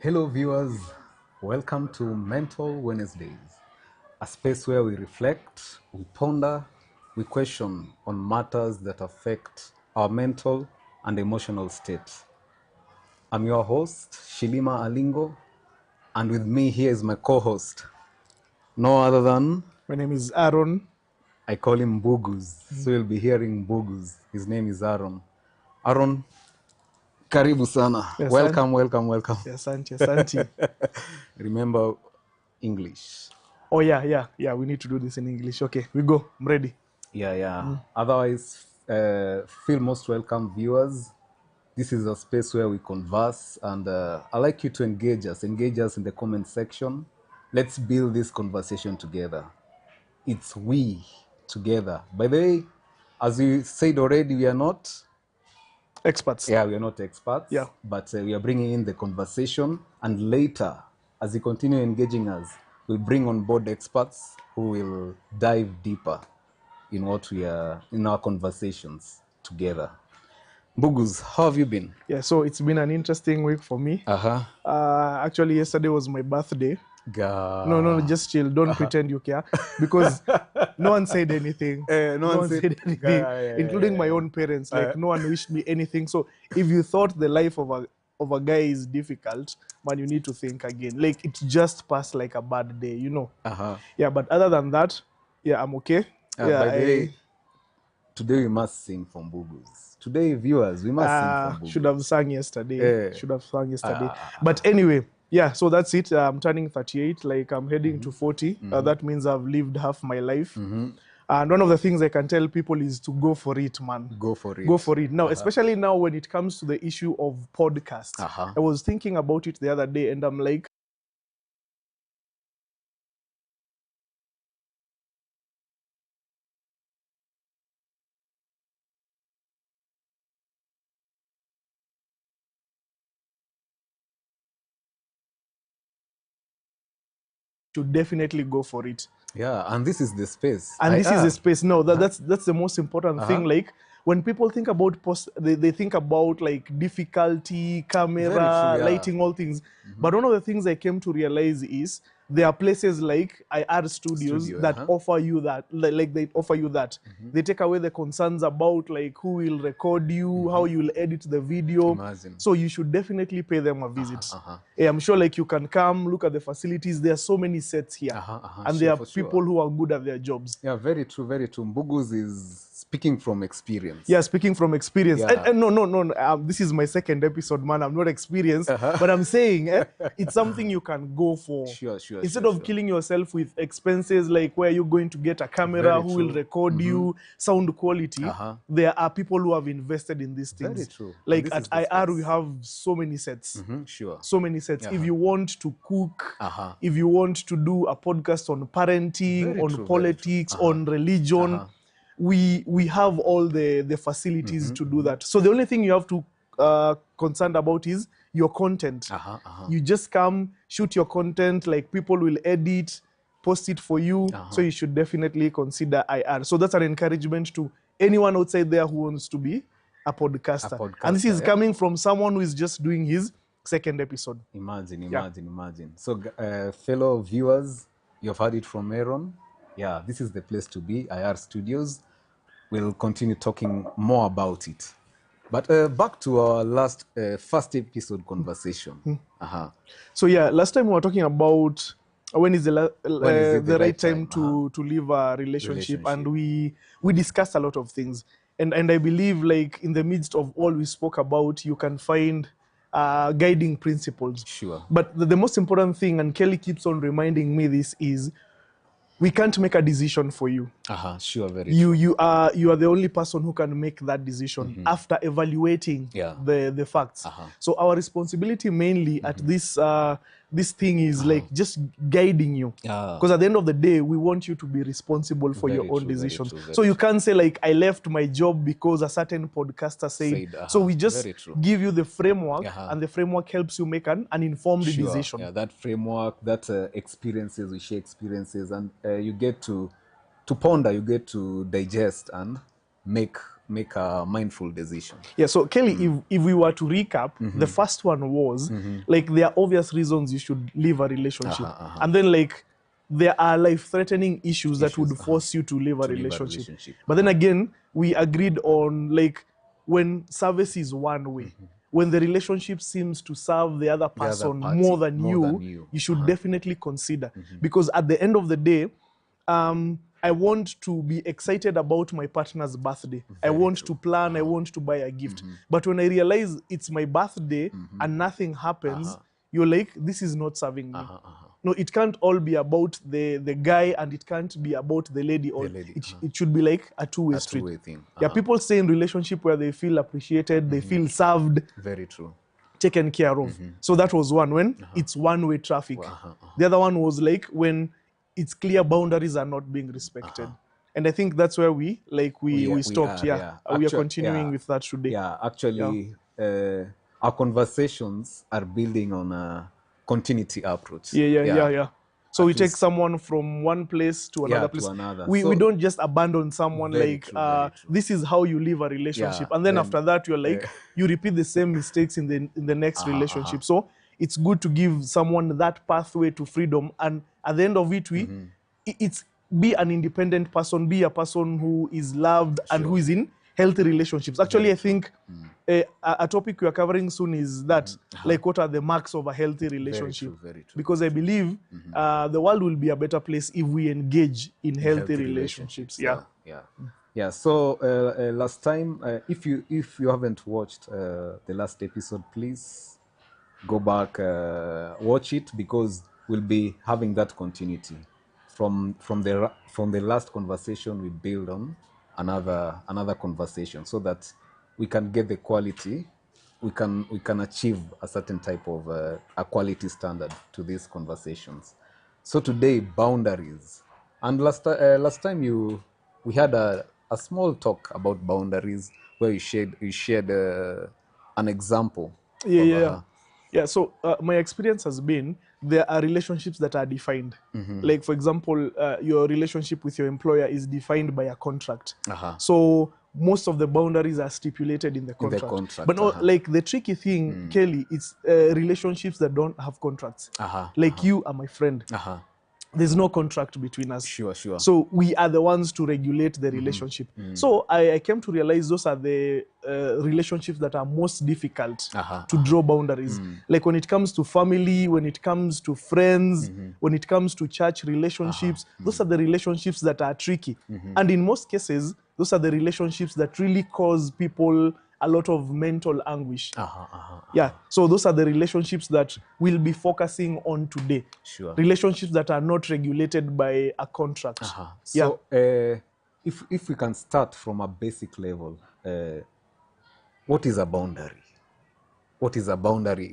Hello, viewers. Welcome to Mental Wednesdays, a space where we reflect, we ponder, we question on matters that affect our mental and emotional state. I'm your host, Shilima Alingo, and with me here is my co-host, no other than, My name is Aaron. I call him Bugus. So you'll be hearing Bugus. His name is Aaron. Aaron, karibu sana. Yes, Welcome. Asante. Remember English. Oh, yeah. We need to do this in English. Okay, we go. I'm ready. Yeah. Otherwise, feel most welcome, viewers. This is a space where we converse, and I'd like you to engage us in the comment section. Let's build this conversation together. It's we together. By the way, as you said already, we are not Experts. we are not experts, Yeah. but we are bringing in the conversation, and later, as you continue engaging us, we'll bring on board experts who will dive deeper in our conversations together. Bugus, how have you been? Yeah, so it's been an interesting week for me. Actually, yesterday was my birthday. No, just chill. Don't pretend you care. Because no one said anything. No one said anything, Yeah. including my own parents. Like, no one wished me anything. So if you thought the life of a guy is difficult, man, you need to think again. Like, it just passed like a bad day, Yeah, but other than that, yeah, I'm okay. By the way, today we must sing from Bugus. Today, viewers, we must sing from Bugus. Should have sung yesterday. But anyway, yeah, so that's it. I'm turning 38, like I'm heading to 40. That means I've lived half my life. And one of the things I can tell people is to go for it, man. Go for it. Now, especially now when it comes to the issue of podcasts. I was thinking about it the other day, and I'm like, should definitely go for it. Yeah, and this is the space. And this is the space. No, that's the most important thing. Like, when people think about they think about like difficulty, camera, lighting, all things. But one of the things I came to realize is there are places like IR studios that offer you that, like they offer you that. They take away the concerns about like who will record you, how you'll edit the video. Imagine. So you should definitely pay them a visit. Yeah, I'm sure like you can come, look at the facilities. There are so many sets here. And there are people who are good at their jobs. Yeah, very true. Mbugus is speaking from experience. Yeah, speaking from experience. Yeah. And no. This is my second episode, man. I'm not experienced. But I'm saying it's something you can go for. Sure. Instead of killing yourself with expenses like where you're going to get a camera, who will record you, sound quality, there are people who have invested in these things. Very true. Like at IR, we have so many sets. So many sets. If you want to cook, if you want to do a podcast on parenting, on politics, on religion, we have all the facilities to do that. So the only thing you have to concerned about is your content. You just come, shoot your content, like people will edit, post it for you. So you should definitely consider IR. So that's an encouragement to anyone outside there who wants to be a podcaster. And this is coming from someone who is just doing his second episode. Imagine. So fellow viewers, you've heard it from Aaron. Yeah, this is the place to be, IR Studios. We'll continue talking more about it. But back to our first episode conversation. So yeah, last time we were talking about when is the right time to leave a relationship, and we discussed a lot of things. And I believe like in the midst of all we spoke about, you can find guiding principles. Sure. But the most important thing, and Kelly keeps on reminding me this, is we can't make a decision for you. Sure, very true. You are the only person who can make that decision after evaluating the facts. So our responsibility mainly at this thing is like just guiding you. Because at the end of the day, we want you to be responsible for your own decisions. So you can't say like, I left my job because a certain podcaster said. So we just give you the framework, and the framework helps you make an informed decision. Yeah, that framework, that experiences, we share experiences, and you get to ponder, you get to digest and make make a mindful decision. Yeah, so Kelly, if we were to recap, the first one was like there are obvious reasons you should leave a relationship. And then like there are life-threatening issues that would force you to leave a relationship. But then again, we agreed on like when service is one way, when the relationship seems to serve the other person more than you, you should definitely consider. Because at the end of the day, I want to be excited about my partner's birthday. I want to plan, I want to buy a gift. But when I realize it's my birthday and nothing happens, you're like, this is not serving me. No, it can't all be about the guy, and it can't be about the lady. It should be like a two-way street. Yeah, people stay in relationship where they feel appreciated, they feel served. Very true. Taken care of. So that was one, when it's one-way traffic. The other one was like when it's clear boundaries are not being respected. And I think that's where we stopped. We are continuing with that today. Yeah, actually, our conversations are building on a continuity approach. Yeah. So we take someone from one place to another place. We don't just abandon someone like, this is how you live a relationship. And then after that, you're like, you repeat the same mistakes in the next relationship. So it's good to give someone that pathway to freedom. And at the end of it, it's be an independent person, be a person who is loved and who is in healthy relationships. Actually, I think a topic we are covering soon is that, like, what are the marks of a healthy relationship? Very true. Because I believe the world will be a better place if we engage in healthy relationships. Yeah. So last time, if you haven't watched the last episode, please go back, watch it, because we'll be having that continuity from the last conversation. We build on another conversation so that we can get the quality, we can achieve a certain type of a quality standard to these conversations. So today, boundaries. And last time we had a small talk about boundaries where you shared an example. Yeah, so my experience has been there are relationships that are defined. Like, for example, your relationship with your employer is defined by a contract. So most of the boundaries are stipulated in the contract. But no, like the tricky thing, Kelly, it's relationships that don't have contracts. Like you are my friend. There's no contract between us. Sure. So we are the ones to regulate the relationship. So I came to realize those are the relationships that are most difficult to draw boundaries. Like when it comes to family, when it comes to friends, when it comes to church relationships, those are the relationships that are tricky. And in most cases, those are the relationships that really cause people a lot of mental anguish. Yeah, so those are the relationships that we'll be focusing on today. Relationships that are not regulated by a contract. So if we can start from a basic level, what is a boundary? What is a boundary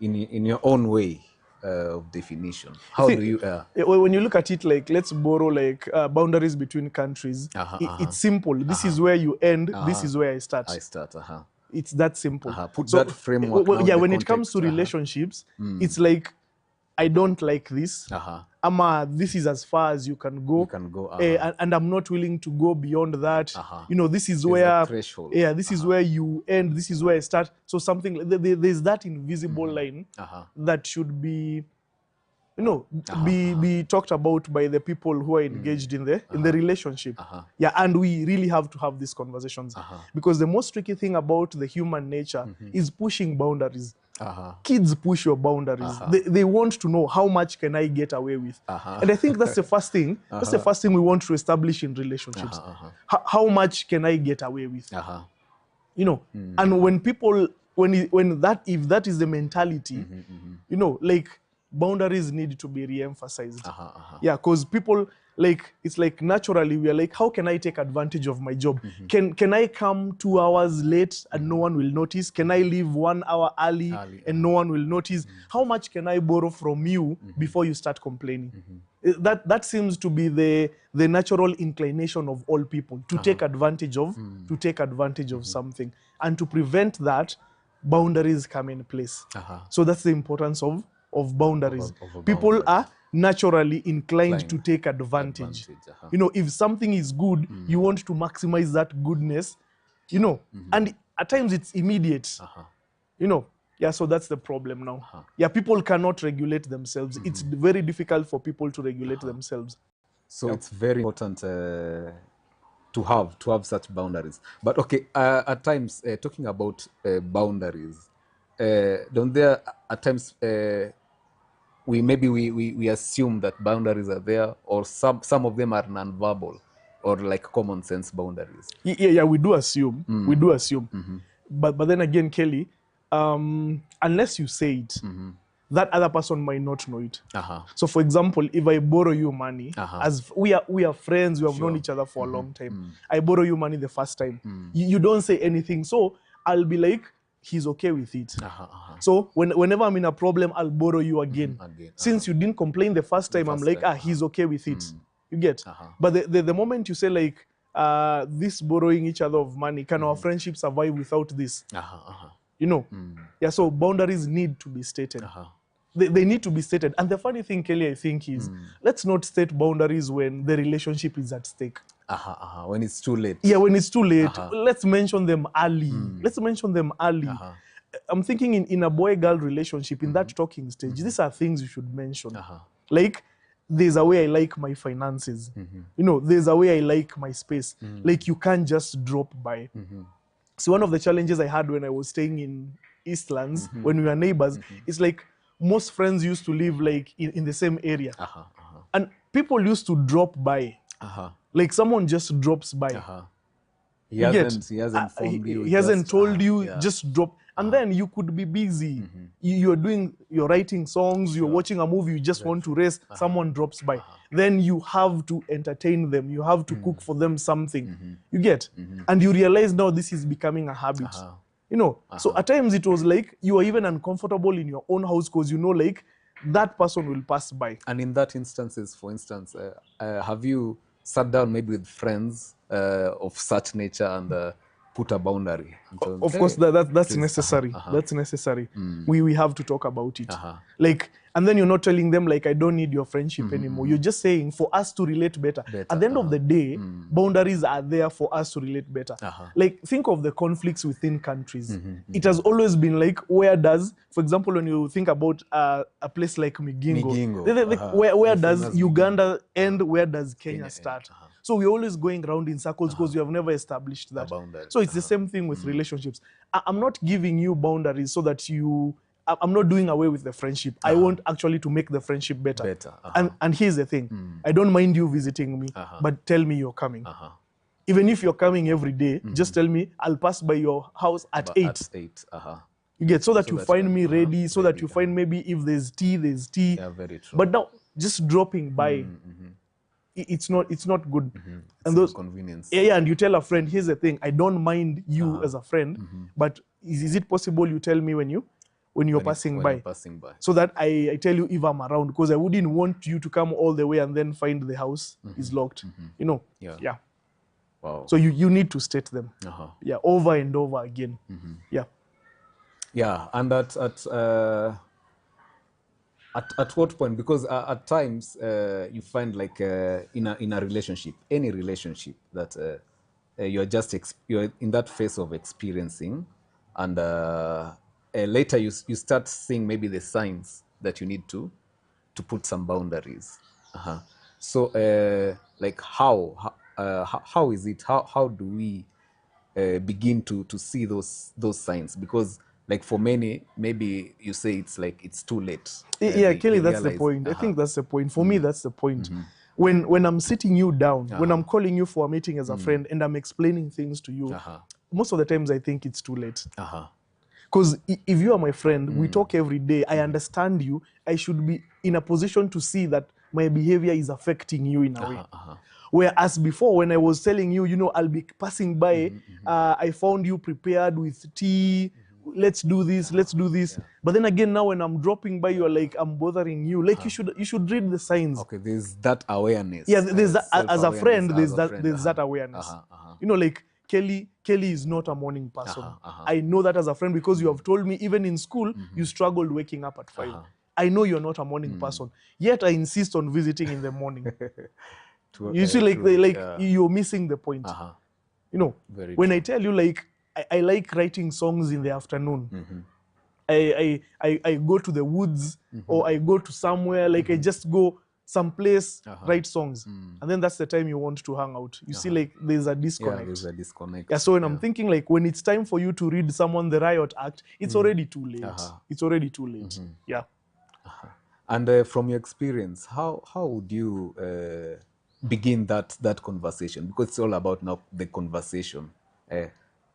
in your own way of definition? How do you... when you look at it, like, let's borrow like boundaries between countries. It's simple. This is where you end. This is where I start. It's that simple. Put that framework. When it comes to relationships, it's like, I don't like this. This is as far as you can go. And I'm not willing to go beyond that. This is where this is where you end. This is where I start. So something, there's that invisible line that should be be talked about by the people who are engaged in the relationship. And we really have to have these conversations, because the most tricky thing about the human nature is pushing boundaries. Kids push your boundaries. They want to know, how much can I get away with? And I think that's the first thing. That's the first thing we want to establish in relationships. How much can I get away with? And when people, if that is the mentality, like, boundaries need to be re-emphasized. Because people, like, it's like naturally we are like, how can I take advantage of my job? Can I come 2 hours late and no one will notice? Can I leave 1 hour early and no one will notice? How much can I borrow from you before you start complaining? That seems to be the natural inclination of all people, to take advantage of something. And to prevent that, boundaries come in place. So that's the importance of boundaries. People are naturally inclined to take advantage. If something is good, you want to maximize that goodness You know, and at times it's immediate. You know, yeah, so that's the problem now. Yeah, people cannot regulate themselves. It's very difficult for people to regulate themselves. So it's very important to have such boundaries. But okay, at times, talking about boundaries, don't there at times we assume that boundaries are there, or some of them are non-verbal, or like common sense boundaries? Yeah, we do assume. We do assume. But then again, Kelly, unless you say it, that other person might not know it. So for example, if I borrow you money, as we are friends, we have known each other for a long time. I borrow you money the first time. You don't say anything. So I'll be like, he's okay with it. So whenever I'm in a problem, I'll borrow you again. Since you didn't complain the first time, I'm like, he's okay with it. You get? But the moment you say like, this borrowing each other of money, can our friendship survive without this? You know? Yeah, so boundaries need to be stated. They need to be stated. And the funny thing, Kelly, I think is, let's not state boundaries when the relationship is at stake. When it's too late. Yeah, when it's too late. Let's mention them early. Let's mention them early. I'm thinking in a boy-girl relationship, in that talking stage, these are things you should mention. Like, there's a way I like my finances. You know, there's a way I like my space. Like, you can't just drop by. So one of the challenges I had when I was staying in Eastlands, when we were neighbors, is like, most friends used to live like in the same area. And people used to drop by. Like someone just drops by. He hasn't informed you. He hasn't told you, just drop. And then you could be busy. You're writing songs, you're watching a movie, you just want to rest, someone drops by. Then you have to entertain them, you have to cook for them something. You get? And you realize now this is becoming a habit. You know, so at times it was like you are even uncomfortable in your own house because you know like that person will pass by. And in that instances, for instance, have you sat down maybe with friends of such nature and put a boundary? Of course, that's necessary. That's necessary. We have to talk about it. Like, and then you're not telling them like, I don't need your friendship anymore. You're just saying for us to relate better. At the end of the day, boundaries are there for us to relate better. Like, think of the conflicts within countries. It has always been like, where does, for example, when you think about a place like Migingo, where does Uganda end? Where does Kenya start? So we're always going around in circles because we have never established that. So it's the same thing with relationships. I'm not giving you boundaries so that I'm not doing away with the friendship. I want actually to make the friendship better. And here's the thing. I don't mind you visiting me, but tell me you're coming. Even if you're coming every day, just tell me, I'll pass by your house at 8. You get, so that you find me ready, so that you find maybe if there's tea, there's tea. Yeah, very true. But now, just dropping by, it's not good. And those convenience. Yeah, and you tell a friend, here's the thing, I don't mind you as a friend, but is it possible you tell me when you're passing by? So that I tell you if I'm around, because I wouldn't want you to come all the way and then find the house is locked. You know? Yeah. Wow. So you need to state them. Yeah, over and over again. Yeah. Yeah, and at what point? Because at times you find like in a relationship, any relationship, that you're in that phase of experiencing, and later you start seeing maybe the signs that you need to put some boundaries. So like how is it? How do we begin to see those signs? Because like for many, maybe you say it's like it's too late. Yeah, Kelly, that's the point. I think that's the point. For me, that's the point. When I'm sitting you down, when I'm calling you for a meeting as a friend and I'm explaining things to you, most of the times I think it's too late. Because if you are my friend, we talk every day, I understand you, I should be in a position to see that my behavior is affecting you in a way. Whereas before, when I was telling you, you know, I'll be passing by, I found you prepared with tea, let's do this, let's do this. But then again, now when I'm dropping by, you're like, I'm bothering you. Like, you should read the signs. Okay, there's that awareness. Yeah, there's that, as a friend, there's that awareness. You know, like, Kelly is not a morning person. I know that as a friend because you have told me, even in school, you struggled waking up at 5. I know you're not a morning person. Yet I insist on visiting in the morning. You see, like you're missing the point. You know, when I tell you, like, I like writing songs in the afternoon. I go to the woods, or I go to somewhere, like I just go someplace, write songs. And then that's the time you want to hang out. You see, like, there's a disconnect. Yeah, there's a disconnect. Yeah, so when I'm thinking, like, when it's time for you to read someone the riot act, it's already too late. It's already too late. Yeah. And from your experience, how would you begin that conversation? Because it's all about now the conversation.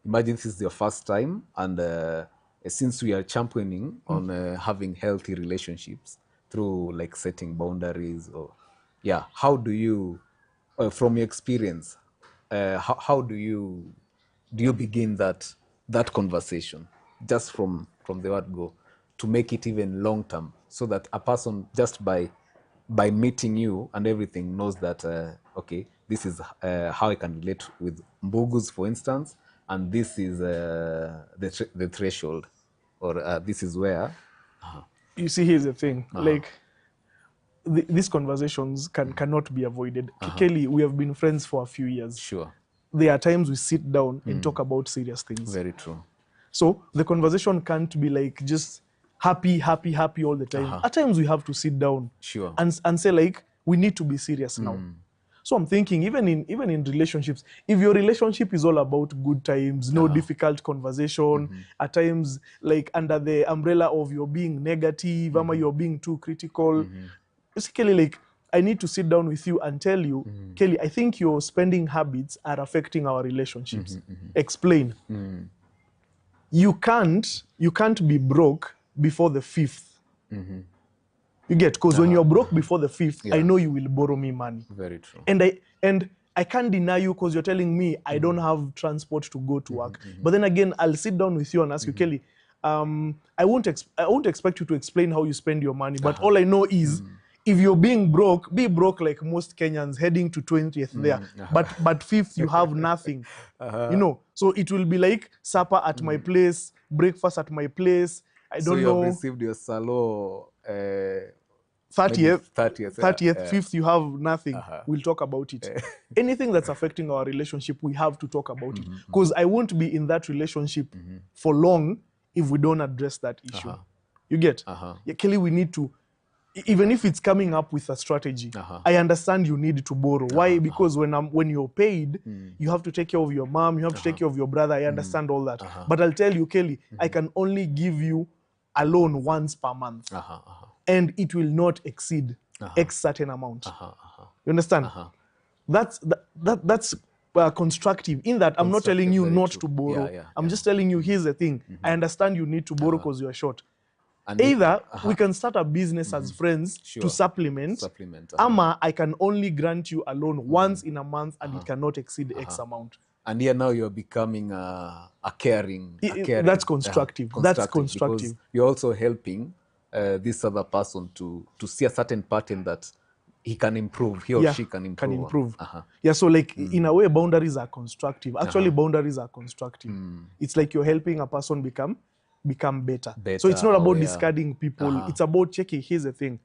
Imagine this is your first time, and since we are championing on having healthy relationships through, like, setting boundaries, or how do you, from your experience, how do you begin that conversation, just from the word go, to make it even long term, so that a person, just by meeting you and everything, knows that okay, this is how I can relate with Mbugus, for instance, and this is the threshold, or this is where. You see, here's the thing, like, these conversations cannot be avoided. Kelly, we have been friends for a few years. Sure. There are times we sit down and talk about serious things. Very true. So the conversation can't be like just happy all the time. At times we have to sit down, sure, and say, like, we need to be serious now. So I'm thinking, even in relationships, if your relationship is all about good times, no difficult conversation, at times, like, under the umbrella of you're being negative, or you're being too critical, basically, like, I need to sit down with you and tell you, Kelly, I think your spending habits are affecting our relationships. Explain. You can't be broke before the 5th. You get, because when you're broke before the 5th, I know you will borrow me money. Very true. And I can't deny you, because you're telling me I don't have transport to go to work. But then again, I'll sit down with you and ask you, Kelly, I won't expect you to explain how you spend your money, but all I know is, if you're being broke, be broke like most Kenyans, heading to 20th there. But 5th, you have nothing. You know, so it will be like supper at my place, breakfast at my place. I don't know. So you have received your salo 30th, 30th, 5th, you have nothing. We'll talk about it. Anything that's affecting our relationship, we have to talk about it. Because I won't be in that relationship for long if we don't address that issue. You get? Yeah, Kelly, we need to, even if it's coming up with a strategy, I understand you need to borrow. Why? Because when you're paid, you have to take care of your mom, you have to take care of your brother. I understand all that. But I'll tell you, Kelly, I can only give you a loan once per month. And it will not exceed X certain amount. You understand? That's constructive. In that, I'm not telling you not to borrow. I'm just telling you, here's the thing. I understand you need to borrow because you're short. And either we can start a business as friends to supplement, ama I can only grant you a loan once in a month, and it cannot exceed X amount. And here now you're becoming a caring. That's constructive. That's constructive. Because you're also helping this other person to see a certain pattern that he can improve, he or she can improve. Yeah, so, like, in a way, boundaries are constructive. Actually, boundaries are constructive. It's like you're helping a person become better. So it's not about discarding people. It's about checking. Here's the thing.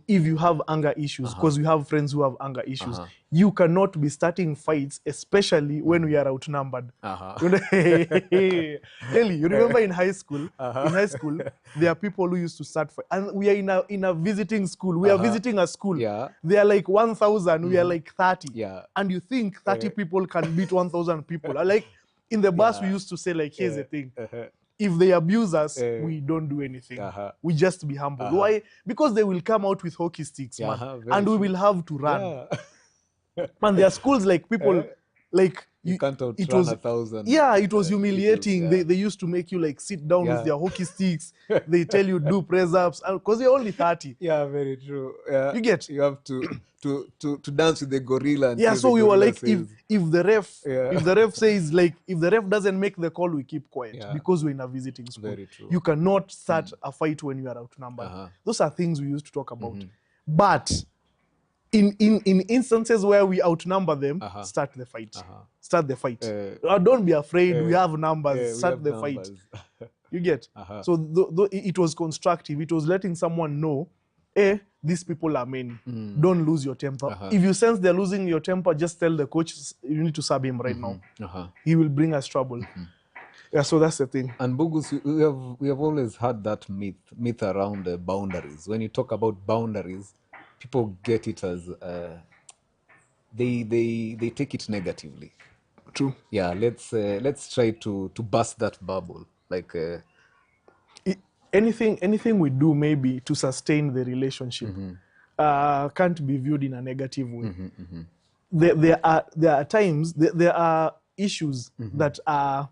If you have anger issues, because we have friends who have anger issues, you cannot be starting fights, especially when we are outnumbered. Kelly, you remember in high school? In high school, there are people who used to start fights. And we are in a visiting school. We are visiting a school. They are like 1,000. We are like 30. And you think 30 people can beat 1,000 people. Like, in the bus, we used to say, like, here's the thing. If they abuse us, we don't do anything. We just be humble. Why? Because they will come out with hockey sticks, man. And we will have to run. Man, there are schools, like, people, like, you can't outrun 1,000. Yeah, it was humiliating. They used to make you, like, sit down with their hockey sticks. They tell you do press ups, because they're only 30. Yeah, very true. Yeah. You get? You have to dance with the gorilla. Yeah, so we were like, if the ref says, like, if the ref doesn't make the call, we keep quiet, because we're in a visiting school. Very true. You cannot start a fight when you are outnumbered. Those are things we used to talk about. But in instances where we outnumber them, start the fight. Start the fight. Don't be afraid. We have numbers. Start the fight. You get? So it was constructive. It was letting someone know these people are many. Don't lose your temper. If you sense they're losing your temper, just tell the coach you need to sub him right now. He will bring us trouble. Yeah, so that's the thing. And Bugus, we have always had that myth around boundaries. When you talk about boundaries, people get it as they take it negatively. True. Yeah, let's try to bust that bubble. Like anything we do maybe to sustain the relationship can't be viewed in a negative way. There are times, there are issues that are,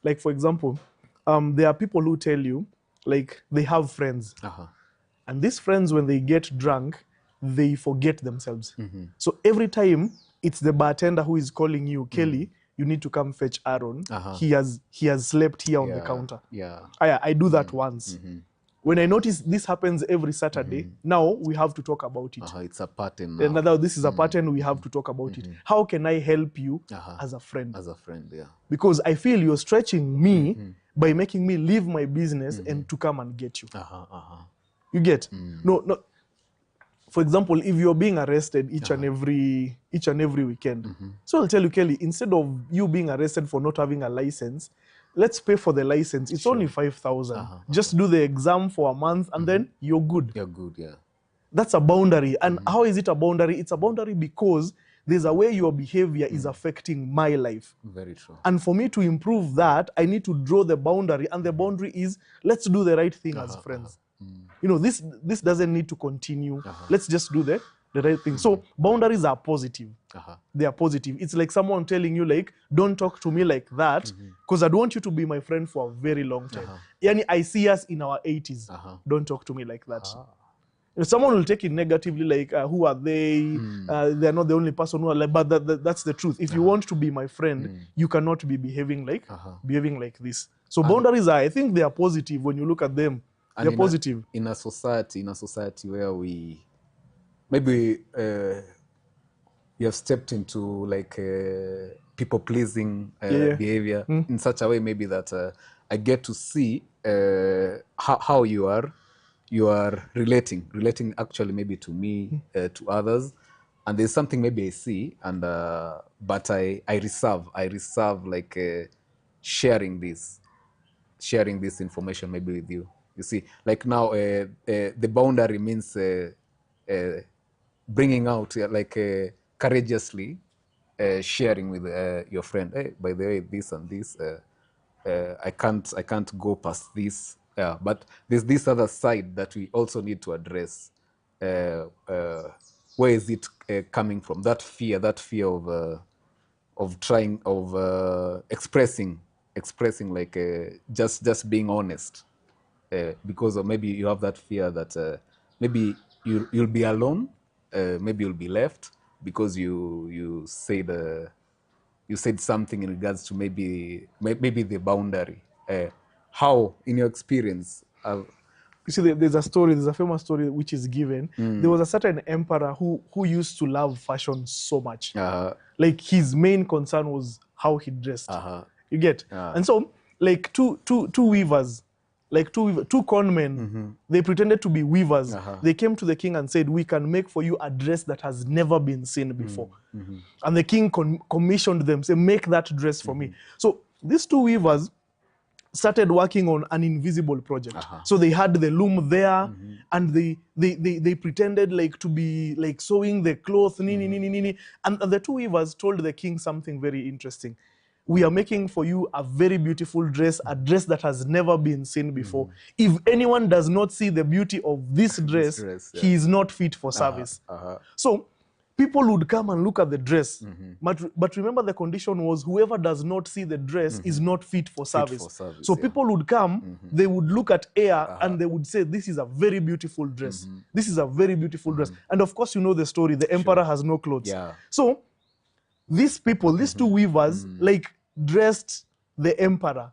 like, for example, there are people who tell you, like, they have friends. And these friends, when they get drunk, they forget themselves. So every time it's the bartender who is calling you, Kelly, you need to come fetch Aaron. He has slept here on the counter. I do that once. When I notice this happens every Saturday, now we have to talk about it. It's a pattern now. And now this is a pattern, we have to talk about it. How can I help you as a friend? As a friend, yeah. Because I feel you're stretching me by making me leave my business and to come and get you. You get? No. For example, if you're being arrested each and every weekend, so I'll tell you, Kelly, instead of you being arrested for not having a license, let's pay for the license. It's only 5,000. Just do the exam for a month and then you're good. You're good, yeah. That's a boundary. And how is it a boundary? It's a boundary because there's a way your behavior is affecting my life. Very true. And for me to improve that, I need to draw the boundary. And the boundary is, let's do the right thing as friends. You know, this doesn't need to continue. Let's just do the right thing. So boundaries are positive. They are positive. It's like someone telling you, like, don't talk to me like that because I don't want you to be my friend for a very long time. Yani, I see us in our 80s. Don't talk to me like that. You know, someone will take it negatively, like, who are they? They're not the only person who are like, but that's the truth. If you want to be my friend, you cannot be behaving like this. So boundaries are, I think they are positive when you look at them. They're positive. In a society where we maybe you have stepped into like people-pleasing behavior in such a way maybe that I get to see how you are relating actually maybe to me, to others, and there's something maybe I see, and but I reserve like sharing this information maybe with you. You see, like now the boundary means bringing out like courageously sharing with your friend. Hey, by the way, this and this, I can't go past this. But there's this other side that we also need to address. Where is it coming from? That fear of expressing like just being honest. Because of maybe you have that fear that maybe you'll be alone, maybe you'll be left because you said something in regards to maybe the boundary. How, in your experience? You see, there's a famous story which is given. There was a certain emperor who used to love fashion so much. Like, his main concern was how he dressed. You get? And so, like, two weavers, like two conmen, they pretended to be weavers. They came to the king and said, we can make for you a dress that has never been seen before. And the king commissioned them, say, make that dress for me. So these two weavers started working on an invisible project. So they had the loom there, and they pretended like to be like sewing the cloth, and the two weavers told the king something very interesting. We are making for you a very beautiful dress, a dress that has never been seen before. If anyone does not see the beauty of this dress, he is not fit for service. So people would come and look at the dress. But remember, the condition was whoever does not see the dress is not fit for service. So people would come, they would look at air, and they would say, this is a very beautiful dress. This is a very beautiful dress. And of course, you know the story. The emperor has no clothes. So these people, these two weavers, like, dressed the emperor,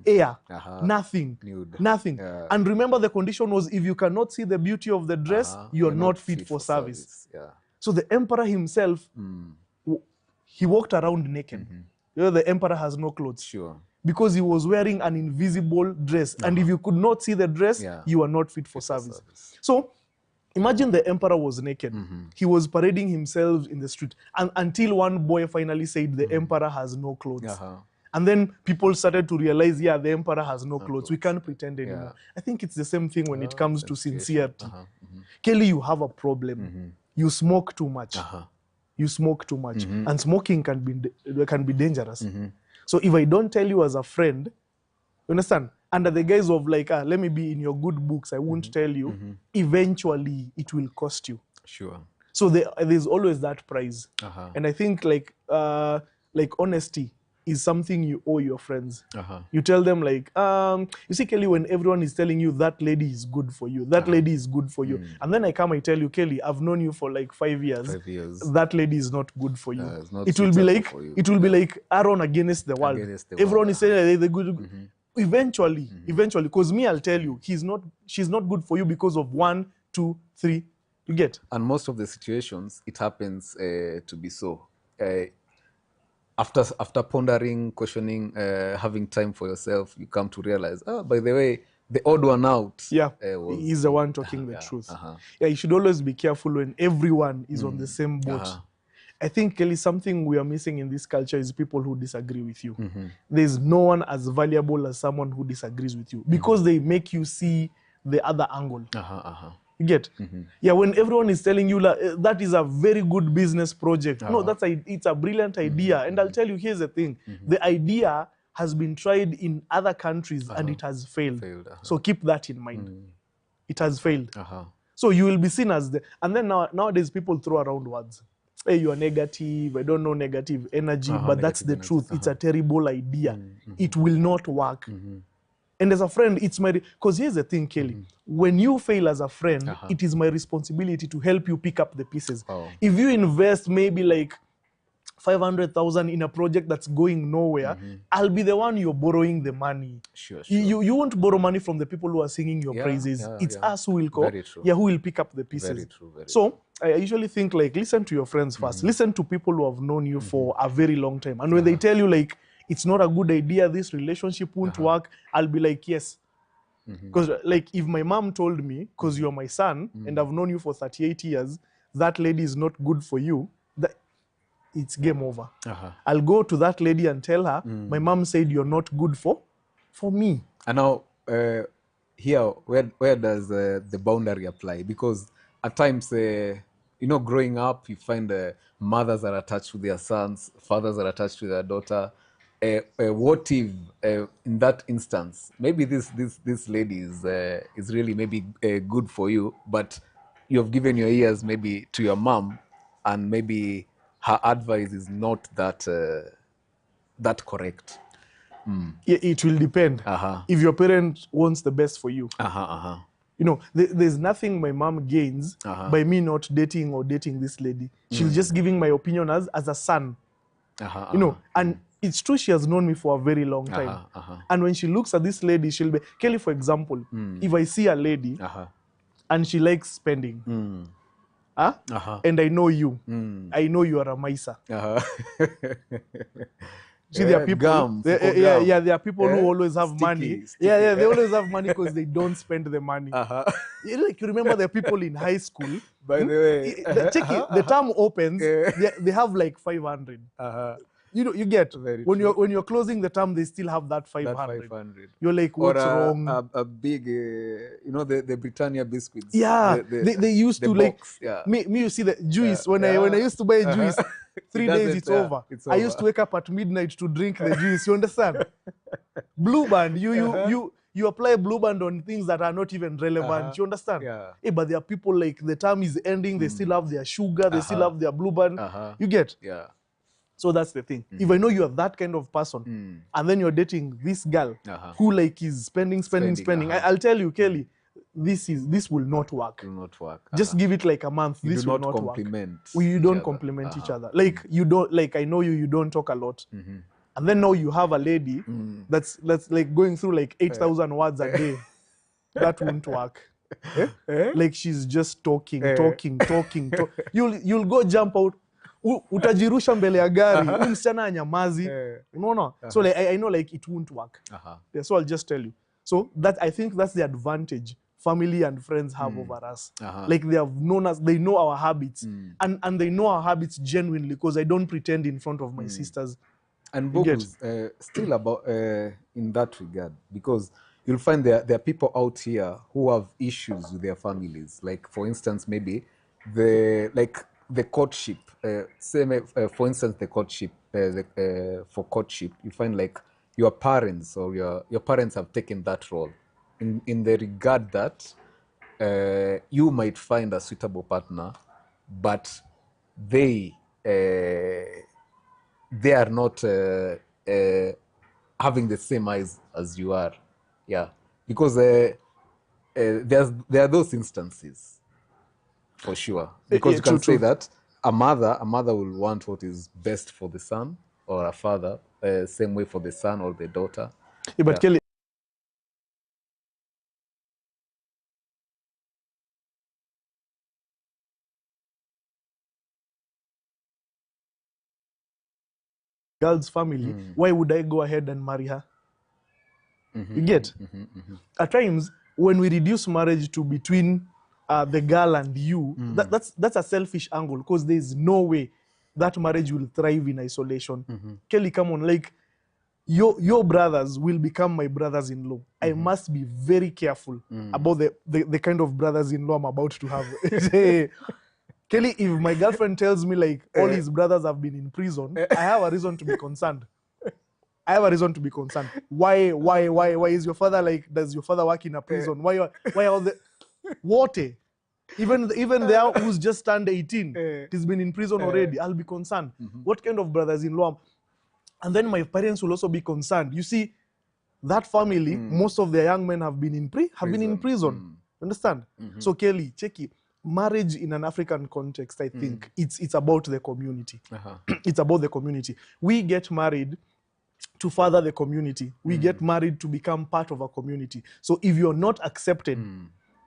air, nothing, nothing. And remember, the condition was, if you cannot see the beauty of the dress, you're not fit for service. So the emperor himself, he walked around naked. You know, the emperor has no clothes. Because he was wearing an invisible dress. And if you could not see the dress, you are not fit for service. So Imagine the emperor was naked. He was parading himself in the street. And until one boy finally said the emperor has no clothes. And then people started to realize, yeah, the emperor has no clothes. We can't pretend anymore. I think it's the same thing when it comes to sincerity. Kelly, you have a problem. You smoke too much. You smoke too much. And smoking can be dangerous. So if I don't tell you as a friend, you understand? Under the guise of like, let me be in your good books, I won't tell you. Eventually, it will cost you. Sure. So there's always that price. And I think like honesty is something you owe your friends. You tell them like, you see, Kelly, when everyone is telling you that lady is good for you, that lady is good for you. And then I tell you, Kelly, I've known you for like 5 years. 5 years. That lady is not good for you. It will be like Aaron against the world. Everyone is saying they're good. Eventually, because me, I'll tell you, she's not good for you because of 1, 2, 3. You get? And most of the situations, it happens to be so. After pondering, questioning, having time for yourself, you come to realize, by the way, the odd one out. Yeah, he's the one talking the truth. Yeah, you should always be careful when everyone is on the same boat. I think, Kelly, something we are missing in this culture is people who disagree with you. There's no one as valuable as someone who disagrees with you because they make you see the other angle. You get? Yeah, when everyone is telling you that is a very good business project. No, it's a brilliant idea. And I'll tell you, here's the thing. The idea has been tried in other countries and it has failed. So keep that in mind. It has failed. So you will be seen as and then nowadays people throw around words. Hey, you are negative, I don't know negative energy, but that's the truth. It's a terrible idea. It will not work. And as a friend, it's my... Because here's the thing, Kelly. When you fail as a friend, it is my responsibility to help you pick up the pieces. If you invest maybe like 500,000 in a project that's going nowhere, I'll be the one you're borrowing the money. Sure. You won't borrow money from the people who are singing your praises. It's us who will go. Who will pick up the pieces. Very true. So I usually think like, listen to your friends first. Listen to people who have known you for a very long time. And when they tell you like, it's not a good idea, this relationship won't work, I'll be like, yes. Because like if my mom told me, because you're my son and I've known you for 38 years, that lady is not good for you, it's game over. I'll go to that lady and tell her, my mom said you're not good for me. And now, here, where does the boundary apply? Because at times, growing up, you find mothers are attached to their sons, fathers are attached to their daughter. What if, in that instance, maybe this lady is really maybe good for you, but you have given your ears maybe to your mom, and maybe her advice is not that correct. It will depend. If your parent wants the best for you. You know, there's nothing my mom gains by me not dating this lady. She's just giving my opinion as a son. You know, and it's true she has known me for a very long time. And when she looks at this lady, she'll be... Kelly, for example, if I see a lady and she likes spending, and I know you, I know you are a miser. See, there are people, there are people who always have money. Sticky. They always have money because they don't spend the money. Like, you remember the people in high school. By the way, the term opens, they have like 500. You get when you're closing the term, they still have that 500. You're like, what's wrong? A big, the Britannia biscuits. Yeah, they used to box, like me. You see the juice when I used to buy juice. 3 days it's over. I used to wake up at midnight to drink the juice. You understand? Blue band. You apply blue band on things that are not even relevant. You understand? But there are people like the term is ending. They still have their sugar. They still have their blue band. You get? Yeah. So that's the thing. If I know you are that kind of person, and then you're dating this girl who like is spending, I'll tell you, Kelly, this will not work. Will not work. Just give it like a month. This will not work. You don't compliment each other. Like you don't, like I know you don't talk a lot. And then now you have a lady that's like going through like 8,000 words a day. That won't work. Like she's just talking. You'll go jump out. Utajirusha mbele ya gari, msichana anyamazi. Unaona? So like, I know like it won't work. So I'll just tell you. So that I think that's the advantage family and friends have over us. Like they have known us, they know our habits, and they know our habits genuinely, because I don't pretend in front of my sisters. And Bogus, still about in that regard, because you'll find there are people out here who have issues with their families. Like, for instance, maybe the courtship. For instance, the courtship. For courtship, you find like your parents or your parents have taken that role in the regard that you might find a suitable partner, but they are not having the same eyes as you are. Yeah. Because there are those instances, for sure. Because you can say that a mother will want what is best for the son, or a father, same way for the son or the daughter. Yeah, but Kelly, girl's family, why would I go ahead and marry her? You get? At times, when we reduce marriage to between the girl and you, that's a selfish angle, because there's no way that marriage will thrive in isolation. Kelly, come on, like your brothers will become my brothers-in-law. I must be very careful about the kind of brothers-in-law I'm about to have. Kelly, if my girlfriend tells me like all his brothers have been in prison, I have a reason to be concerned. I have a reason to be concerned. Why is your father like? Does your father work in a prison? Why all the what? Even there who's just turned 18, he's been in prison already. I'll be concerned. What kind of brothers-in-law? And then my parents will also be concerned. You see, that family, most of their young men have been in prison. Understand? So Kelly, check it. Marriage in an African context, I think it's about the community. It's about the community. We get married to further the community. We get married to become part of a community. So if you're not accepted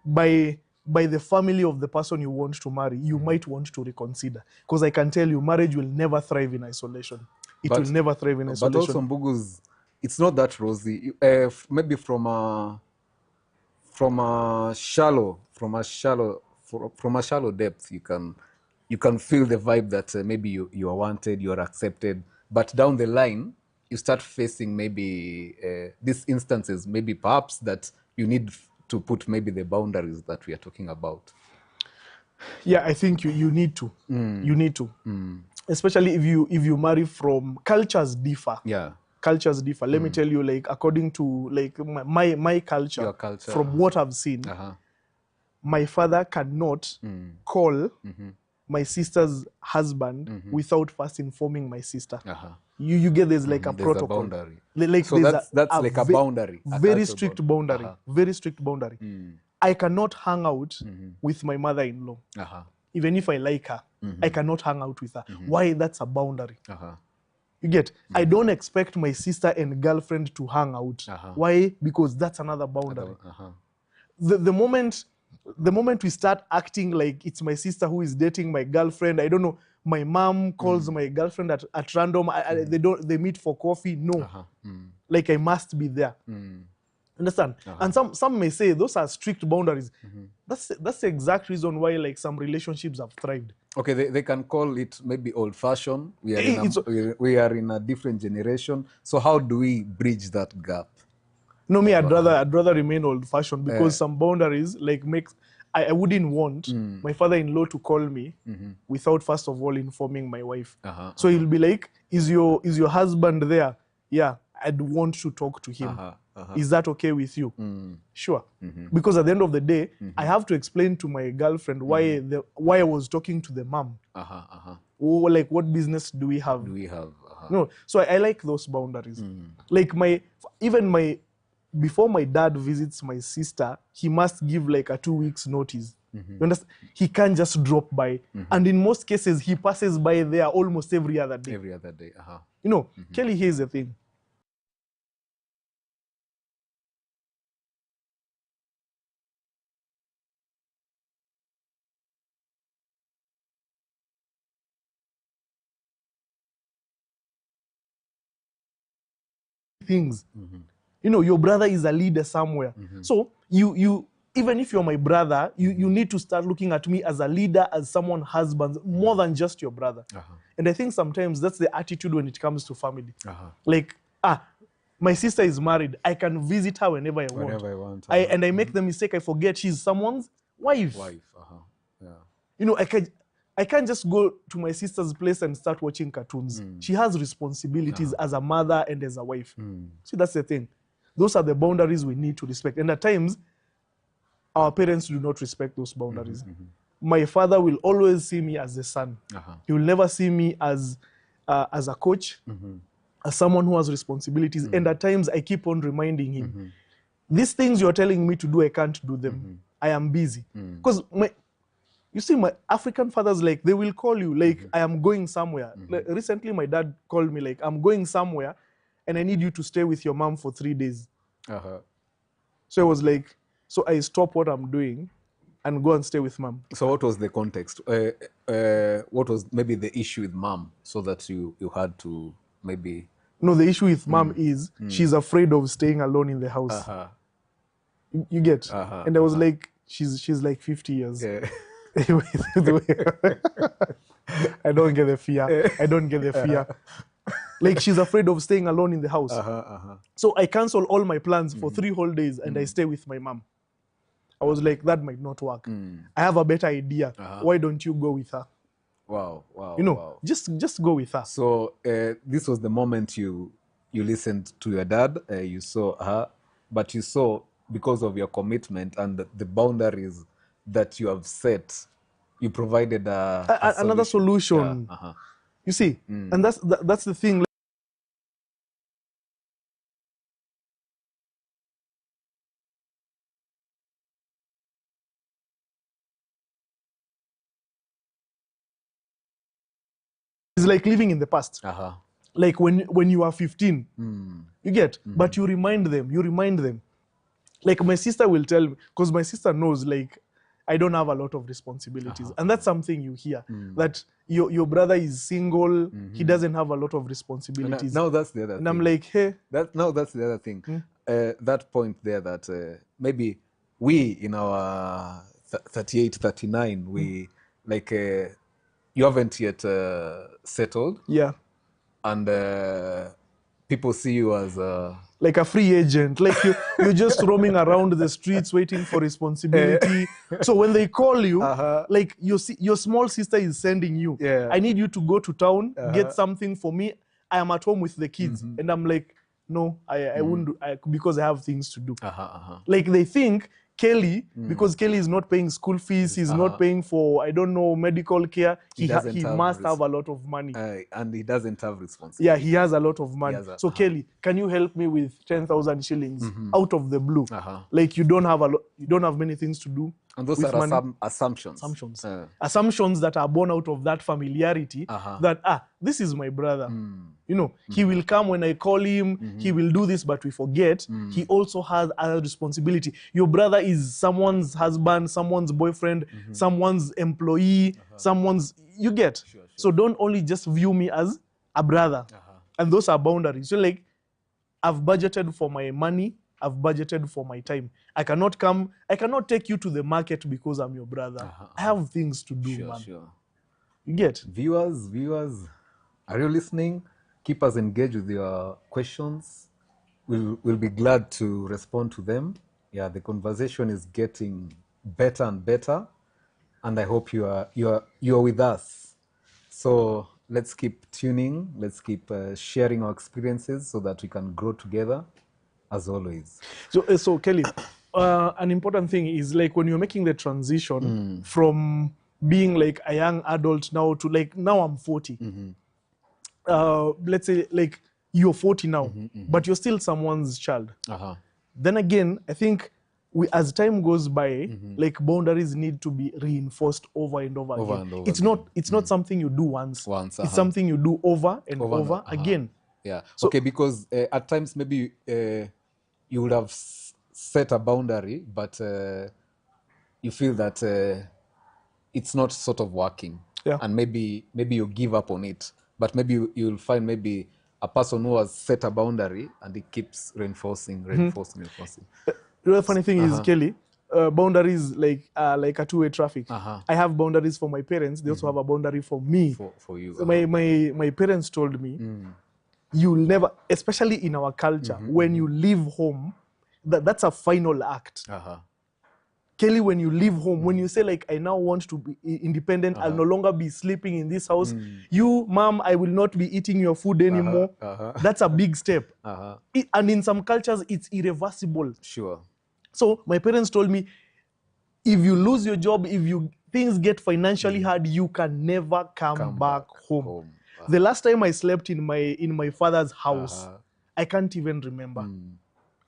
by the family of the person you want to marry, you might want to reconsider. Because I can tell you, marriage will never thrive in isolation. It will never thrive in isolation. But also, Mbugus, it's not that rosy. Maybe from a shallow depth, you can feel the vibe that maybe you are wanted, you are accepted. But down the line, you start facing maybe these instances, maybe perhaps that you need to put maybe the boundaries that we are talking about. Yeah, I think you need to. You need to. Especially if you marry from cultures differ. Yeah. Cultures differ. Let me tell you, like, according to like my culture, your culture, from what I've seen, my father cannot call my sister's husband without first informing my sister. You get there's like a protocol. There's a boundary. Like so that's like a boundary. Very strict boundary. Very strict boundary. I cannot hang out with my mother-in-law. Even if I like her, I cannot hang out with her. Why? That's a boundary. You get? I don't expect my sister and girlfriend to hang out. Why? Because that's another boundary. The moment we start acting like it's my sister who is dating my girlfriend, I don't know, my mom calls my girlfriend at random, they meet for coffee. No. Like I must be there. Understand? And some may say those are strict boundaries. That's the exact reason why like some relationships have thrived. Okay, they can call it maybe old-fashioned. We are in a different generation. So how do we bridge that gap? No, me, I'd rather remain old-fashioned, because some boundaries like I wouldn't want my father-in-law to call me without first of all informing my wife. So he'll be like, is your husband there? Yeah, I'd want to talk to him. Is that okay with you? Sure. Because at the end of the day, I have to explain to my girlfriend why I was talking to the mom. Or like, what business do we have? No. So I like those boundaries. Like before my dad visits my sister, he must give like a 2 weeks notice. You understand? He can't just drop by. And in most cases, he passes by there almost every other day. You know, Kelly, here's the thing. Things. You know, your brother is a leader somewhere. So you even if you're my brother, you need to start looking at me as a leader, as someone husband, more than just your brother. And I think sometimes that's the attitude when it comes to family. Like, my sister is married. I can visit her whenever I want. And I make the mistake. I forget she's someone's wife. Yeah. You know, I can't just go to my sister's place and start watching cartoons. She has responsibilities as a mother and as a wife. See, that's the thing. Those are the boundaries we need to respect. And at times, our parents do not respect those boundaries. My father will always see me as a son. He will never see me as a coach, as someone who has responsibilities. And at times, I keep on reminding him, these things you're telling me to do, I can't do them. I am busy. Because you see, my African fathers, like, they will call you, like, I am going somewhere. Like, recently, my dad called me, like, I'm going somewhere, and I need you to stay with your mom for 3 days. So I was like, so I stop what I'm doing and go and stay with mom. So what was the context? What was maybe the issue with mom, so that you had to maybe... No, the issue with mom is she's afraid of staying alone in the house. You get? And I was like, she's like 50 years. Yeah. I don't get the fear. I don't get the fear. Like, she's afraid of staying alone in the house. So I cancel all my plans for 3 whole days and I stay with my mom. I was like, that might not work. I have a better idea. Why don't you go with her? Wow. You know, just go with her. So this was the moment you listened to your dad, you saw her, but you saw, because of your commitment and the boundaries that you have set, you provided another solution. You see, and that's the thing. It's like living in the past. Like when you are 15, you get, but you remind them. Like, my sister will tell me, because my sister knows, like, I don't have a lot of responsibilities. And that's something you hear, that your brother is single, he doesn't have a lot of responsibilities. Now that's the other thing. And I'm like, hey. That's the other thing. That point there, that maybe we in our 38, 39, we, like, you haven't yet settled. Yeah. And people see you as like a free agent, like you're just roaming around the streets waiting for responsibility. So when they call you, like, your small sister is sending you, I need you to go to town, get something for me. I am at home with the kids. And I'm like, no, I wouldn't, because I have things to do. Like, they think Kelly, because Kelly is not paying school fees, he's not paying for, I don't know, medical care, he must have a lot of money. And he doesn't have responsibility. Yeah, he has a lot of money. So Kelly, can you help me with 10,000 shillings out of the blue? Like, you don't have many things to do. And those are some assumptions. Assumptions that are born out of that familiarity, that, this is my brother. You know, he will come when I call him, he will do this, but we forget he also has other responsibility. Your brother is someone's husband, someone's boyfriend, someone's employee, someone's, you get? Sure. So don't only just view me as a brother. And those are boundaries. So, like, I've budgeted for my money, I've budgeted for my time. I cannot take you to the market because I'm your brother. I have things to do, man. You get? Viewers, are you listening? Keep us engaged with your questions. We'll be glad to respond to them. Yeah, the conversation is getting better and better, and I hope you are with us. So let's keep tuning. Let's keep sharing our experiences so that we can grow together, as always. So Kelly, an important thing is, like, when you're making the transition from being like a young adult now to, like, now I'm 40. Let's say, like, you're 40 now, but you're still someone's child. Then again, I think as time goes by, like, boundaries need to be reinforced over and over again. It's not something you do once. It's something you do over and over again. Yeah. So, okay, because at times maybe you would have set a boundary, but you feel that it's not sort of working. And maybe you give up on it. But maybe you'll find maybe a person who has set a boundary and he keeps reinforcing. The funny thing is, Kelly, boundaries like a two-way traffic. I have boundaries for my parents. They also have a boundary for me. For you. So my parents told me, you'll never, especially in our culture, when you leave home, that's a final act. Kelly, when you leave home, when you say like, I now want to be independent, I'll no longer be sleeping in this house. You, mom, I will not be eating your food anymore. That's a big step. And in some cultures, it's irreversible. Sure. So my parents told me, if you lose your job, if things get financially hard, you can never come back home. The last time I slept in my father's house, I can't even remember.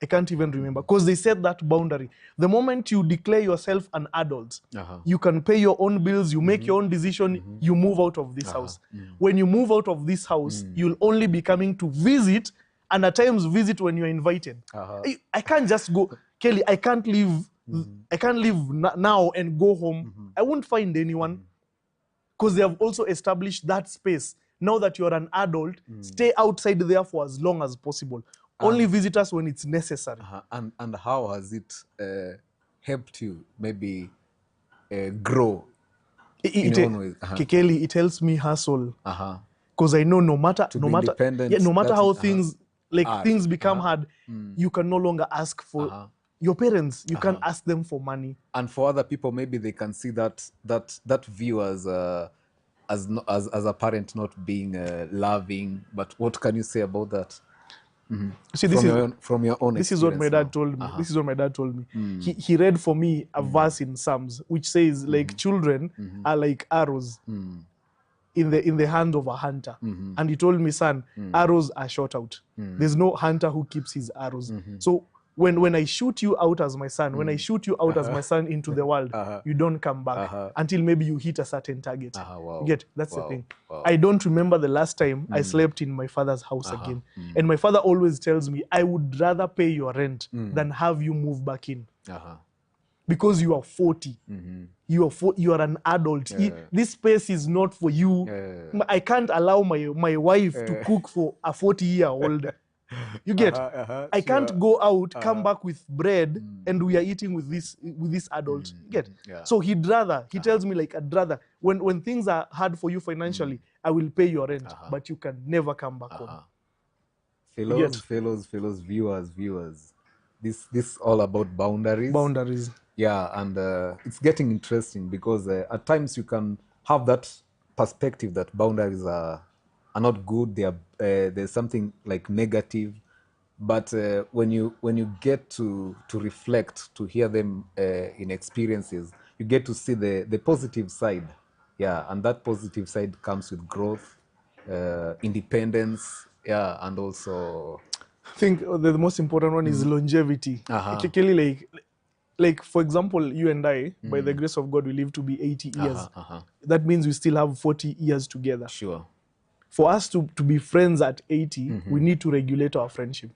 I can't even remember because they set that boundary. The moment you declare yourself an adult, you can pay your own bills, you make your own decision, you move out of this house. When you move out of this house, you'll only be coming to visit, and at times visit when you're invited. I can't just go, Kelly, I can't leave. I can't leave now and go home. I won't find anyone because they have also established that space. Now that you're an adult, stay outside there for as long as possible. Only visit us when it's necessary. And how has it helped you maybe grow in your own ways? Kelly, it helps me hustle. Because I know no matter how things things become hard, you can no longer ask for your parents. You can't ask them for money. And for other people, maybe they can see that view as a parent not being loving. But what can you say about that? See, from your own this is what my dad told me. This is what my dad told me. He read for me a verse in Psalms which says like children are like arrows in the hand of a hunter. And he told me, son, arrows are shot out. There's no hunter who keeps his arrows. So when I shoot you out as my son, when I shoot you out as my son into the world, you don't come back until maybe you hit a certain target. You get? That's the thing. I don't remember the last time I slept in my father's house again. And my father always tells me, I would rather pay your rent than have you move back in. Because you are 40. You are an adult. This space is not for you. I can't allow my wife to cook for a 40-year-old. You get? I can't go out, come back with bread, and we are eating with this adult. You get? So he tells me like, I'd rather, when things are hard for you financially, I will pay your rent, but you can never come back home. Fellows, viewers, this all about boundaries. Boundaries. Yeah, and it's getting interesting because at times you can have that perspective that boundaries are not good. There's something like negative, but when you get to reflect, to hear them in experiences, you get to see the positive side. Yeah, and that positive side comes with growth, independence. Yeah, and also I think the most important one is longevity. Like for example, you and I, by the grace of God, we live to be 80 years. That means we still have 40 years together. Sure. For us to be friends at 80, we need to regulate our friendship.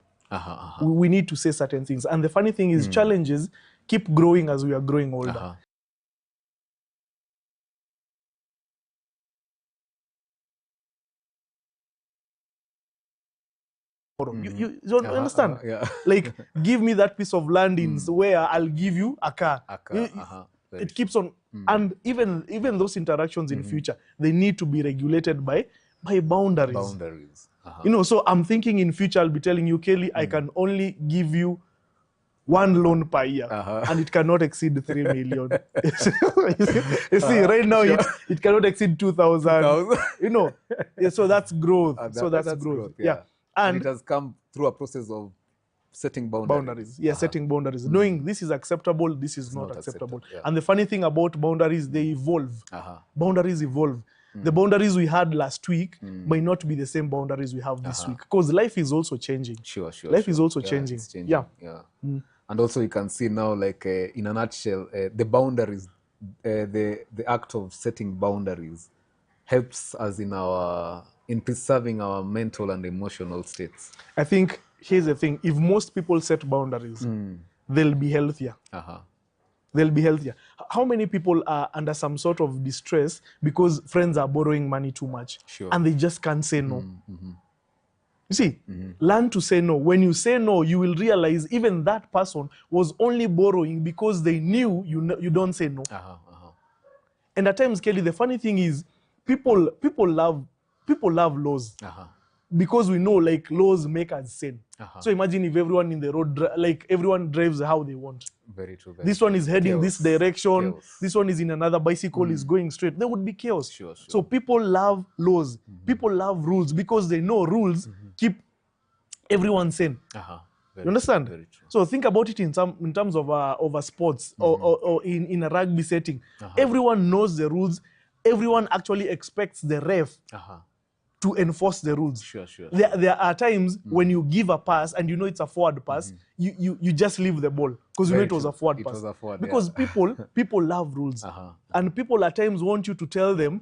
We need to say certain things. And the funny thing is, challenges keep growing as we are growing older. You don't understand? Like, give me that piece of land in where I'll give you a car. It keeps on. And even those interactions in future, they need to be regulated by boundaries. You know, so I'm thinking in future, I'll be telling you, Kelly, I can only give you one loan per year, and it cannot exceed 3 million. You see, right now it cannot exceed 2,000. You know, so that's growth. That's growth. Yeah. And it has come through a process of setting boundaries. Yeah, setting boundaries. Knowing this is acceptable, this is not acceptable. And the funny thing about boundaries, they evolve. Boundaries evolve. The boundaries we had last week might not be the same boundaries we have this week, because life is also changing. Life is also changing. Yeah. And also you can see now, like in a nutshell, the boundaries, the act of setting boundaries helps us in preserving our mental and emotional states. I think here's the thing: if most people set boundaries, they'll be healthier. They'll be healthier. How many people are under some sort of distress because friends are borrowing money too much, and they just can't say no? You see, learn to say no. When you say no, you will realize even that person was only borrowing because they knew you don't say no. And at times, Kelly, the funny thing is, people love laws. Because we know, like, laws make us sin. So imagine if everyone in the road, like, everyone drives how they want. Very true. This one is heading this direction. This one is in another bicycle, is going straight. There would be chaos. Sure. So people love laws. People love rules because they know rules keep everyone sane. You understand? Very true. So think about it in terms of a sports or in a rugby setting. Everyone knows the rules. Everyone actually expects the ref to enforce the rules. Sure. There are times when you give a pass and you know it's a forward pass, you just leave the ball because you know it was a forward pass. Because people love rules. And people at times want you to tell them,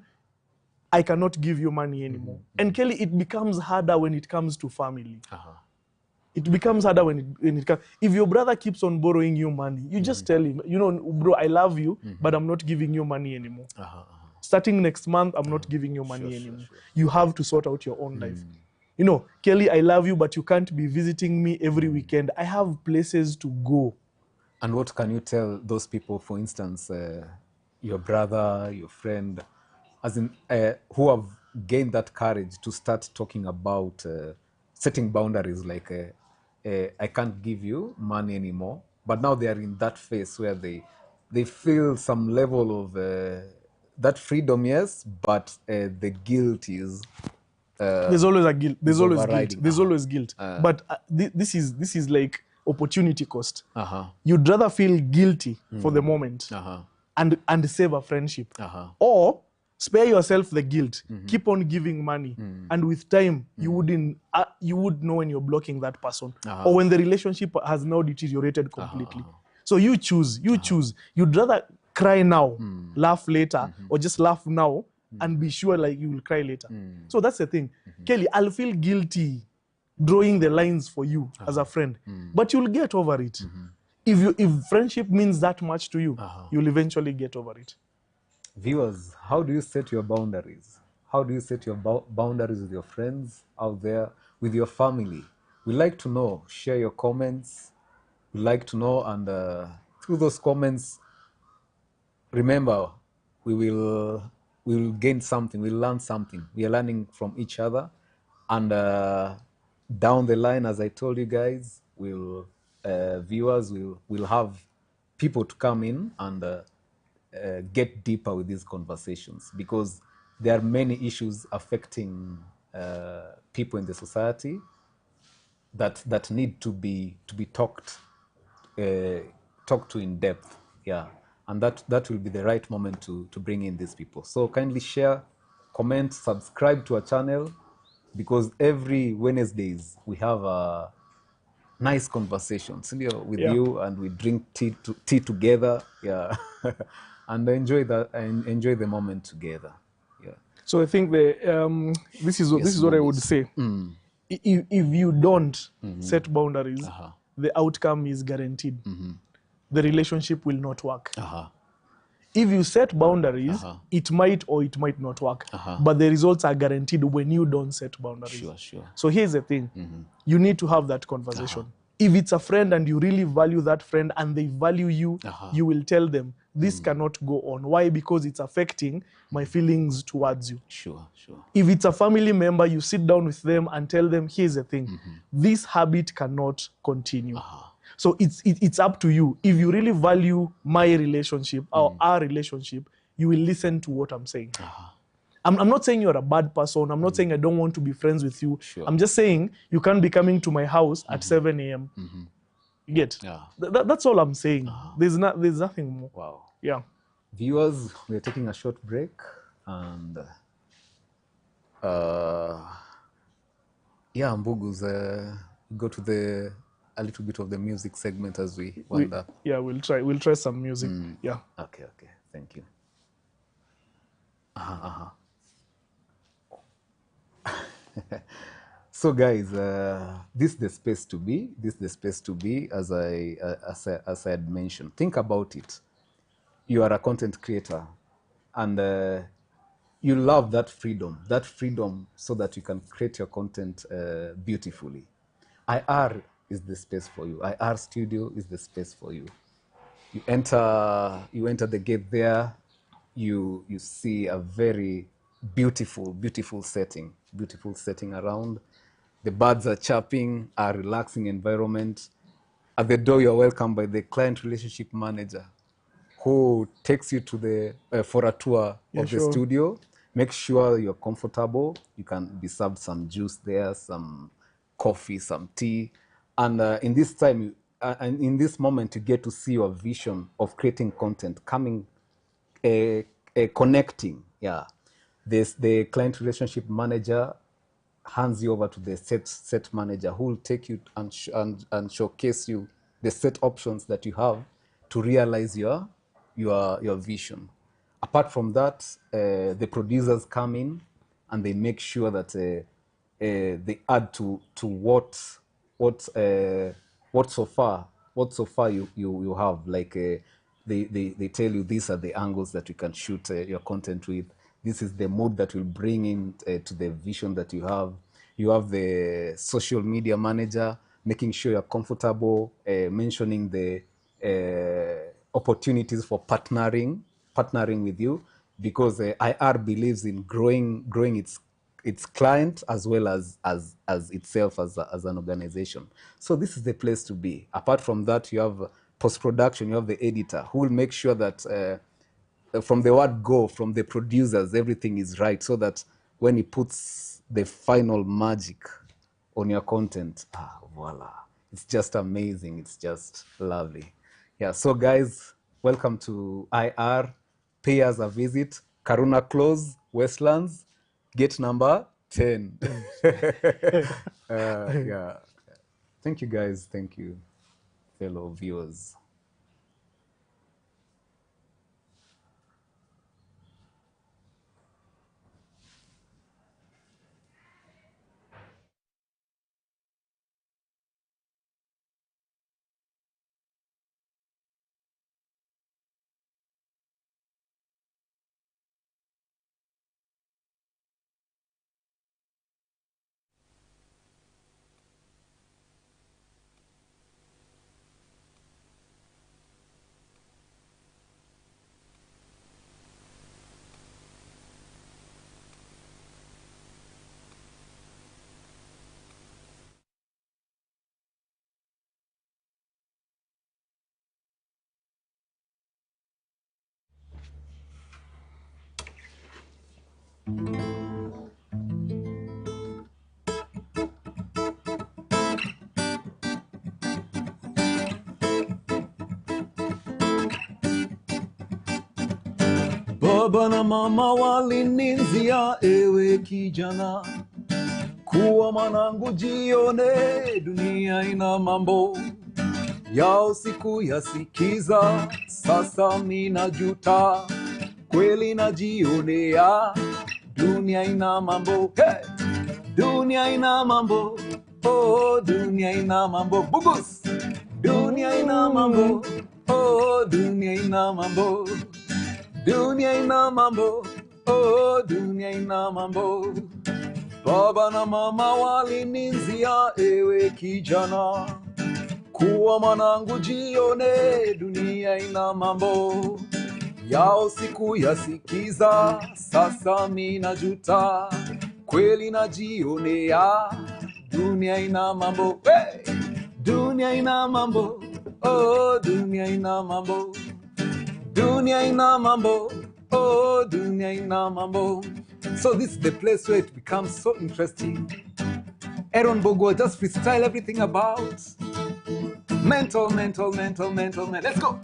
I cannot give you money anymore. And Kelly, it becomes harder when it comes to family. It becomes harder when it comes. If your brother keeps on borrowing you money, you just tell him, you know, bro, I love you, but I'm not giving you money anymore. Starting next month, I'm not giving you money anymore. Sure. You have to sort out your own life. You know, Kelly, I love you, but you can't be visiting me every weekend. I have places to go. And what can you tell those people, for instance, your brother, your friend, as in who have gained that courage to start talking about setting boundaries, like I can't give you money anymore, but now they are in that phase where they feel some level of that freedom, yes, but the guilt is there's always a guilt. There's always guilt. There's always guilt. But this is like opportunity cost. You'd rather feel guilty for the moment and save a friendship, or spare yourself the guilt. Keep on giving money, and with time you would know when you're blocking that person, or when the relationship has now deteriorated completely. So you choose. You'd rather cry now, laugh later, or just laugh now and be sure like you will cry later. So that's the thing. Kelly, I'll feel guilty drawing the lines for you as a friend, but you'll get over it. If friendship means that much to you, you'll eventually get over it. Viewers, how do you set your boundaries? How do you set your boundaries with your friends out there, with your family? We'd like to know. Share your comments. We'd like to know, and through those comments, remember, we will gain something. We'll learn something. We are learning from each other, and down the line, as I told you guys, viewers will have people to come in and get deeper with these conversations, because there are many issues affecting people in the society that need to be talked to in depth. Yeah. And that will be the right moment to bring in these people. So kindly share, comment, subscribe to our channel, because every Wednesdays we have a nice conversations with you, and we drink tea together. Yeah. And enjoy the moment together. Yeah. So I think this is what I would say. If you don't set boundaries, the outcome is guaranteed. The relationship will not work. If you set boundaries, it might or it might not work. But the results are guaranteed when you don't set boundaries. Sure. So here's the thing. You need to have that conversation. If it's a friend and you really value that friend and they value you, you will tell them, this cannot go on. Why? Because it's affecting my feelings towards you. Sure. If it's a family member, you sit down with them and tell them, here's the thing. This habit cannot continue. So it's up to you. If you really value my relationship or our relationship, you will listen to what I'm saying. I'm not saying you're a bad person. I'm not saying I don't want to be friends with you. I'm just saying you can't be coming to my house at 7 a.m. You get? That's all I'm saying. There's nothing more. Wow. Yeah. Viewers, we're taking a short break, and Mbugus, go to a little bit of the music segment as we wander. We'll try some music. Yeah. Okay. Thank you. So guys, this is the space to be. As I had mentioned. Think about it. You are a content creator, and you love that freedom so that you can create your content beautifully. IR is the space for you. IR Studio is the space for you. You enter the gate there, you see a very beautiful setting around. The birds are chirping, a relaxing environment. At the door, you're welcomed by the client relationship manager, who takes you to the for a tour of the studio. Make sure you're comfortable. You can be served some juice there, some coffee, some tea. And in this time, and in this moment, you get to see your vision of creating content coming, connecting. Yeah. The client relationship manager hands you over to the set manager, who will take you and showcase you the set options that you have to realize your vision. Apart from that, the producers come in and they make sure that they add to what so far you have. Like they tell you, these are the angles that you can shoot your content with. This is the mood that will bring in to the vision that you have. You have the social media manager making sure you're comfortable, mentioning the opportunities for partnering with you, because IR believes in growing its client as well as itself as an organization. So this is the place to be. Apart from that, you have post-production, you have the editor, who will make sure that from the word go, from the producers, everything is right, so that when he puts the final magic on your content, voila, it's just amazing. It's just lovely. Yeah, so guys, welcome to IR. Pay us a visit. Karuna Close, Westlands, gate number 10. Yeah. Thank you, guys. Thank you, fellow viewers. Baba na mama walininzia, ewe kijana, kuwa mwanangu jione, dunia ina mambo yao siku yasikiza, sasa mina juta, kweli najionea, dunia ina mambo, hey! Dunia ina mambo, oh, dunia ina mambo, bugus! Dunia ina mambo, oh, dunia ina mambo. Dunia ina mambo, oh, dunia ina mambo. Baba na mama walininzia, ewe kijana, kuwa mwanangu jione, dunia ina mambo yao siku yasikiza, sasa mina juta, kweli najionea, dunia ina mambo, hey! Dunia ina mambo, oh, dunia ina mambo. Dunia ina mambo, oh, dunia ina mambo. So this is the place where it becomes so interesting. Aaron Bogo just freestyle everything about mental. Let's go.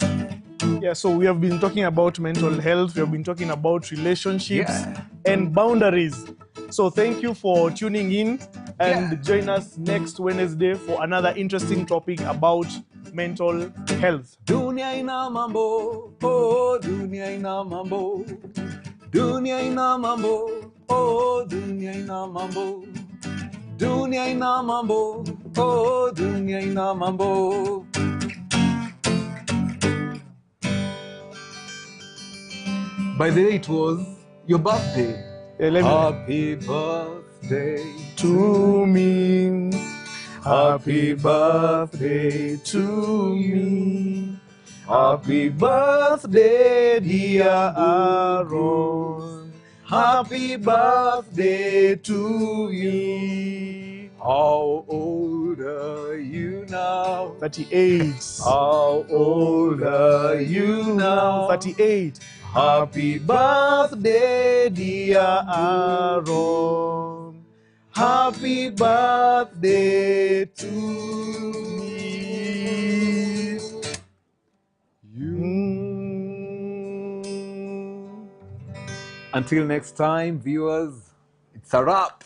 Yeah, so we have been talking about mental health, we have been talking about relationships and boundaries. So thank you for tuning in, and join us next Wednesday for another interesting topic about mental health. Dunia ina mambo, oh, dunia ina mambo. Dunia ina mambo, oh, dunia ina mambo. Dunia ina mambo, oh, dunia ina mambo. By the way, it was your birthday. Happy birthday to me. Happy birthday to me. Happy birthday, dear Aaron. Happy birthday to you. How old are you now? 38. How old are you now? 38. Happy birthday, dear Aaron. Happy birthday to me. Until next time, viewers, it's a wrap.